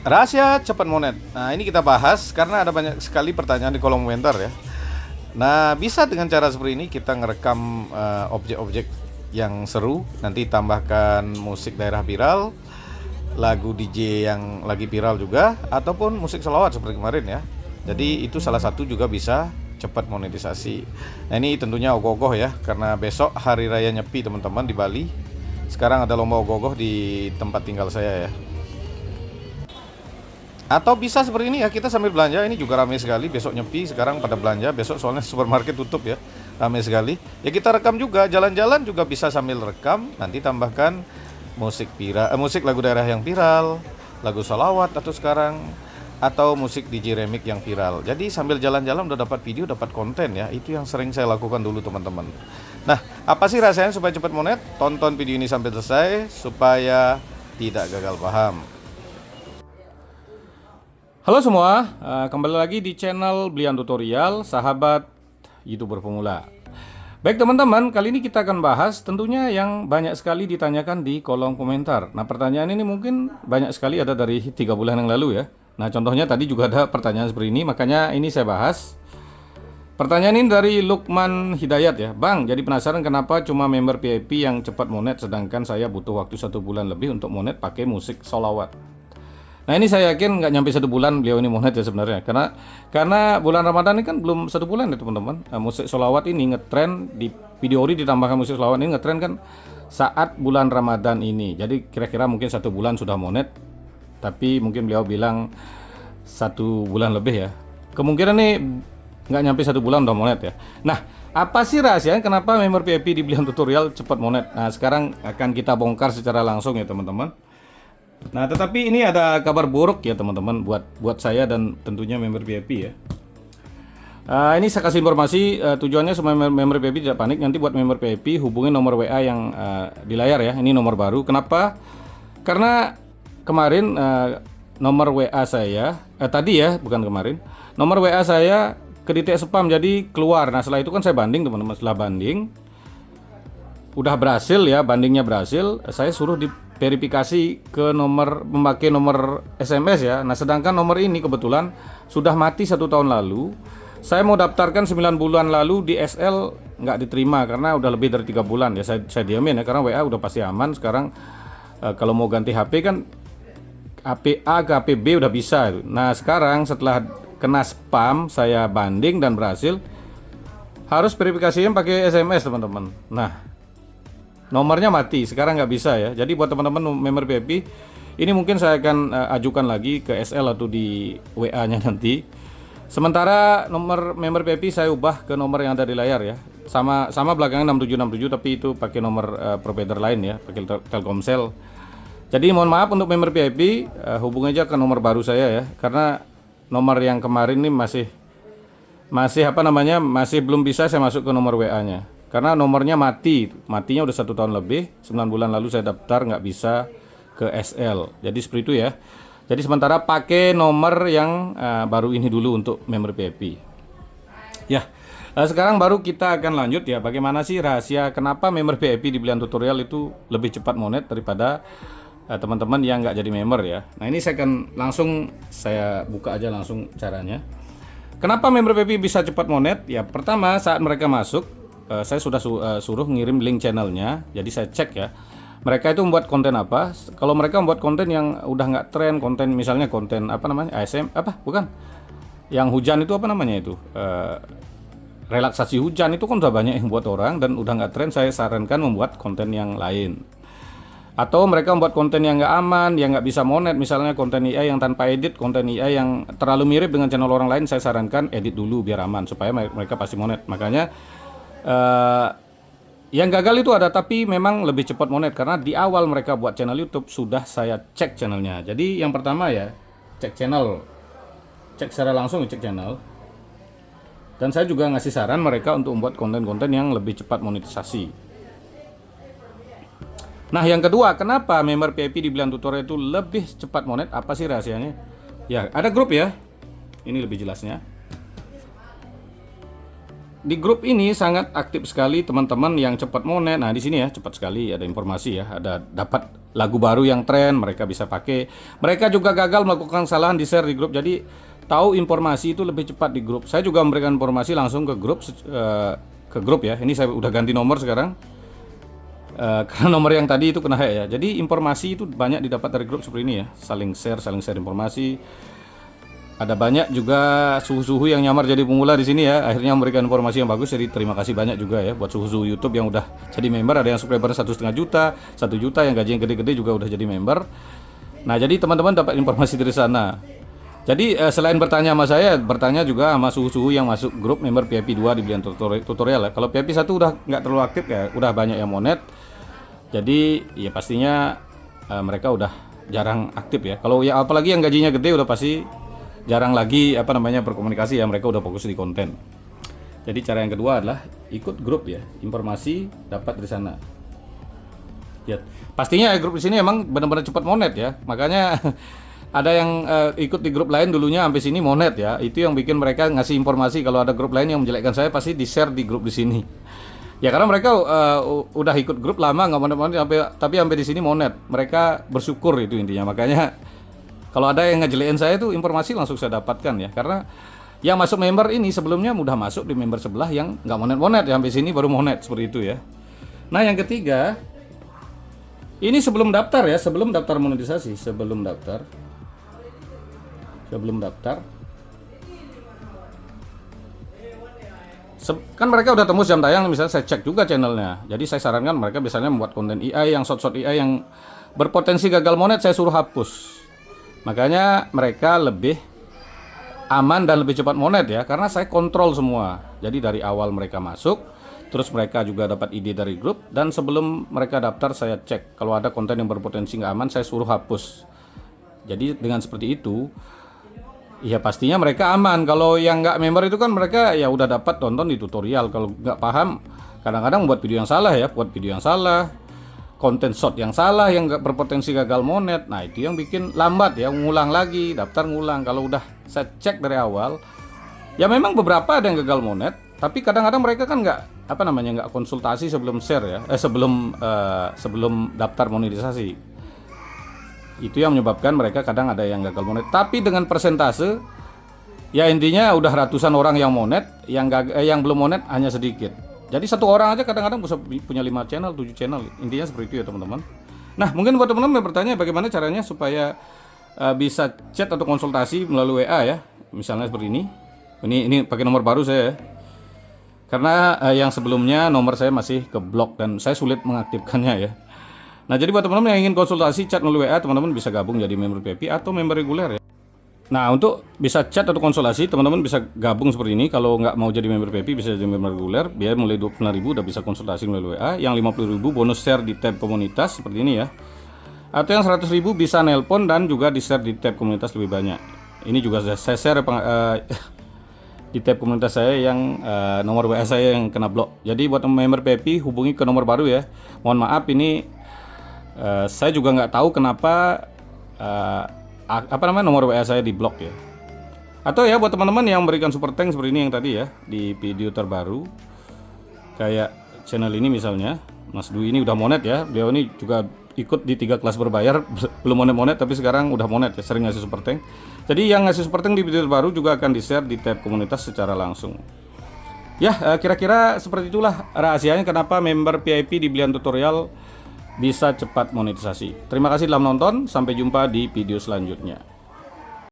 Rahasia cepat monet. Nah, ini kita bahas karena ada banyak sekali pertanyaan di kolom komentar ya. Nah, bisa dengan cara seperti ini kita ngerekam objek-objek yang seru, nanti tambahkan musik daerah viral, lagu DJ yang lagi viral juga, ataupun musik selawat seperti kemarin ya. Jadi itu salah satu juga bisa cepat monetisasi. Nah, ini tentunya ogoh-ogoh ya, karena besok hari raya Nyepi teman-teman di Bali. Sekarang ada lomba ogoh-ogoh di tempat tinggal saya ya. Atau bisa seperti ini ya, kita sambil belanja. Ini juga ramai sekali, besok Nyepi, sekarang pada belanja. Besok soalnya supermarket tutup ya, ramai sekali. Ya kita rekam juga, jalan-jalan juga bisa sambil rekam. Nanti tambahkan musik viral, musik lagu daerah yang viral, lagu salawat atau sekarang, atau musik DJ remix yang viral. Jadi sambil jalan-jalan udah dapat video, dapat konten ya. Itu yang sering saya lakukan dulu teman-teman. Nah, apa sih rasanya supaya cepat monet? Tonton video ini sampai selesai supaya tidak gagal paham. Halo semua, kembali lagi di channel Blian Tutorial, sahabat YouTuber pemula. Baik teman-teman, kali ini kita akan bahas tentunya yang banyak sekali ditanyakan di kolom komentar. Nah, pertanyaan ini mungkin banyak sekali ada dari 3 bulan yang lalu ya. Nah, contohnya tadi juga ada pertanyaan seperti ini, makanya ini saya bahas. Pertanyaan ini dari Lukman Hidayat ya. Bang, jadi penasaran kenapa cuma member VIP yang cepat monet, sedangkan saya butuh waktu 1 bulan lebih untuk monet pakai musik sholawat. Nah, ini saya yakin nggak nyampe 1 bulan beliau ini monet ya sebenarnya, karena bulan Ramadan ini kan belum 1 bulan ya teman-teman. Nah, musik sholawat ini ngetren di video ini, ditambahkan musik sholawat ini ngetren kan saat bulan Ramadan ini. Jadi kira-kira mungkin 1 bulan sudah monet, tapi mungkin beliau bilang 1 bulan lebih ya. Kemungkinan nih nggak nyampe 1 bulan udah monet ya. Nah, apa sih rahasianya kenapa member VIP di Blian Tutorial cepat monet? Nah, sekarang akan kita bongkar secara langsung ya teman-teman. Nah, tetapi ini ada kabar buruk ya teman-teman buat saya dan tentunya member VIP ya. Ini saya kasih informasi, tujuannya supaya member VIP tidak panik. Nanti buat member VIP hubungi nomor WA yang di layar ya. Ini nomor baru. Kenapa? Karena kemarin nomor WA saya tadi ya, bukan kemarin. Nomor WA saya kedetek spam jadi keluar. Nah, setelah itu kan saya banding teman-teman. Setelah banding udah berhasil ya, bandingnya berhasil. Saya suruh diverifikasi ke nomor, memakai nomor SMS ya. Nah, sedangkan nomor ini kebetulan sudah mati 1 tahun lalu. Saya mau daftarkan 9 bulan lalu di SL, nggak diterima karena udah lebih dari 3 bulan ya. Saya diamin ya, karena WA udah pasti aman. Sekarang kalau mau ganti HP kan HP A ke HP B udah bisa. Nah, sekarang setelah kena spam saya banding dan berhasil, harus verifikasinya pakai SMS teman-teman. Nah, nomornya mati, sekarang nggak bisa ya. Jadi buat teman-teman member VIP, ini mungkin saya akan ajukan lagi ke SL atau di WA-nya nanti. Sementara nomor member VIP saya ubah ke nomor yang ada di layar ya. Sama belakangnya 6767, tapi itu pakai nomor provider lain ya, pakai Telkomsel. Jadi mohon maaf untuk member VIP, hubungi aja ke nomor baru saya ya, karena nomor yang kemarin ini masih belum bisa saya masuk ke nomor WA-nya. Karena nomornya matinya udah 1 tahun lebih, 9 bulan lalu saya daftar nggak bisa ke SL. Jadi seperti itu ya. Jadi sementara pakai nomor yang baru ini dulu untuk member VIP. Ya, sekarang baru kita akan lanjut ya. Bagaimana sih rahasia kenapa member VIP di Blian Tutorial itu lebih cepat monet daripada teman-teman yang nggak jadi member ya. Nah, ini saya akan langsung saya buka aja langsung caranya. Kenapa member VIP bisa cepat monet? Ya, pertama saat mereka masuk, saya sudah suruh ngirim link channelnya. Jadi saya cek ya, mereka itu membuat konten apa. Kalau mereka membuat konten yang udah nggak tren, konten misalnya konten apa namanya, ASM apa, bukan, yang hujan itu apa namanya itu, relaksasi hujan itu kan udah banyak yang buat orang dan udah nggak tren. Saya sarankan membuat konten yang lain. Atau mereka membuat konten yang nggak aman, yang nggak bisa monet, misalnya konten AI yang tanpa edit, konten AI yang terlalu mirip dengan channel orang lain. Saya sarankan edit dulu biar aman supaya mereka pasti monet. Makanya yang gagal itu ada, tapi memang lebih cepat monet karena di awal mereka buat channel YouTube sudah saya cek channelnya. Jadi yang pertama ya, cek channel, cek secara langsung, cek channel. Dan saya juga ngasih saran mereka untuk membuat konten-konten yang lebih cepat monetisasi. Nah, yang kedua, kenapa member VIP di Blian Tutorial itu lebih cepat monet? Apa sih rahasianya? Ya, ada grup ya. Ini lebih jelasnya. Di grup ini sangat aktif sekali teman-teman yang cepat monet. Nah, di sini ya cepat sekali ada informasi ya, ada dapat lagu baru yang tren mereka bisa pakai. Mereka juga gagal melakukan kesalahan di share di grup. Jadi tahu informasi itu lebih cepat di grup. Saya juga memberikan informasi langsung ke grup ya. Ini saya udah ganti nomor sekarang. Karena nomor yang tadi itu kena hack ya. Jadi informasi itu banyak didapat dari grup seperti ini ya. Saling share informasi. Ada banyak juga suhu-suhu yang nyamar jadi pemula di sini ya. Akhirnya memberikan informasi yang bagus. Jadi terima kasih banyak juga ya buat suhu-suhu YouTube yang udah jadi member. Ada yang subscriber 1,5 juta, 1 juta, yang gaji yang gede-gede juga udah jadi member. Nah, jadi teman-teman dapat informasi dari sana. Jadi selain bertanya sama saya, bertanya juga sama suhu-suhu yang masuk grup member PIP 2 di Blian Tutorial ya. Kalau PIP 1 udah nggak terlalu aktif ya, udah banyak yang monet. Jadi ya pastinya mereka udah jarang aktif ya. Kalau ya apalagi yang gajinya gede udah pasti jarang lagi berkomunikasi ya, mereka udah fokus di konten. Jadi cara yang kedua adalah ikut grup ya, informasi dapat dari sana. Ya, pastinya grup di sini emang benar-benar cepat monet ya. Makanya ada yang ikut di grup lain dulunya sampai sini monet ya. Itu yang bikin mereka ngasih informasi kalau ada grup lain yang menjelekkan saya pasti di-share di grup di sini. Ya karena mereka udah ikut grup lama nggak monet-monet tapi sampai di sini monet. Mereka bersyukur itu intinya. Makanya kalau ada yang ngejelekin saya itu informasi langsung saya dapatkan ya. Karena yang masuk member ini sebelumnya mudah masuk di member sebelah yang nggak monet-monet ya, sampai sini baru monet seperti itu ya. Nah yang ketiga, ini sebelum daftar ya, sebelum daftar monetisasi, sebelum daftar. Kan mereka udah tembus jam tayang, misalnya saya cek juga channelnya. Jadi saya sarankan mereka biasanya membuat konten AI yang short AI yang berpotensi gagal monet, saya suruh hapus. Makanya mereka lebih aman dan lebih cepat monet ya, karena saya kontrol semua. Jadi dari awal mereka masuk, terus mereka juga dapat ide dari grup, dan sebelum mereka daftar saya cek. Kalau ada konten yang berpotensi nggak aman, saya suruh hapus. Jadi dengan seperti itu, ya pastinya mereka aman. Kalau yang nggak member itu kan mereka ya udah dapat tonton di tutorial. Kalau nggak paham, kadang-kadang buat video yang salah ya, konten short yang salah yang nggak berpotensi gagal monet. Nah itu yang bikin lambat ya, ngulang lagi, daftar ngulang. Kalau udah saya cek dari awal, ya memang beberapa ada yang gagal monet, tapi kadang-kadang mereka kan nggak konsultasi sebelum share ya, sebelum daftar monetisasi. Itu yang menyebabkan mereka kadang ada yang gagal monet. Tapi dengan persentase, ya intinya udah ratusan orang yang monet, yang belum monet hanya sedikit. Jadi satu orang aja kadang-kadang bisa punya 5 channel, 7 channel. Intinya seperti itu ya teman-teman. Nah mungkin buat teman-teman yang bertanya bagaimana caranya supaya bisa chat atau konsultasi melalui WA ya. Misalnya seperti ini. Ini pakai nomor baru saya ya. Karena yang sebelumnya nomor saya masih keblok dan saya sulit mengaktifkannya ya. Nah jadi buat teman-teman yang ingin konsultasi chat melalui WA, teman-teman bisa gabung jadi member VIP atau member reguler ya. Nah untuk bisa chat atau konsultasi teman-teman bisa gabung seperti ini. Kalau nggak mau jadi member VIP bisa jadi member reguler. Biaya mulai 29.000 udah bisa konsultasi melalui WA. Yang 50.000 bonus share di tab komunitas seperti ini ya. Atau yang 100.000 bisa nelpon dan juga di share di tab komunitas lebih banyak. Ini juga saya share di tab komunitas saya yang nomor WA saya yang kena blok. Jadi buat member VIP hubungi ke nomor baru ya. Mohon maaf ini saya juga nggak tahu kenapa nomor WA saya di blok ya. Atau ya buat teman-teman yang memberikan super thanks seperti ini yang tadi ya di video terbaru, kayak channel ini misalnya Mas Dwi ini udah monet ya. Beliau ini juga ikut di 3 kelas berbayar, belum monet-monet tapi sekarang udah monet ya, sering ngasih super thanks. Jadi yang ngasih super thanks di video terbaru juga akan di share di tab komunitas secara langsung. Ya kira-kira seperti itulah rahasianya kenapa member PIP di Blian Tutorial bisa cepat monetisasi. Terima kasih telah menonton, sampai jumpa di video selanjutnya.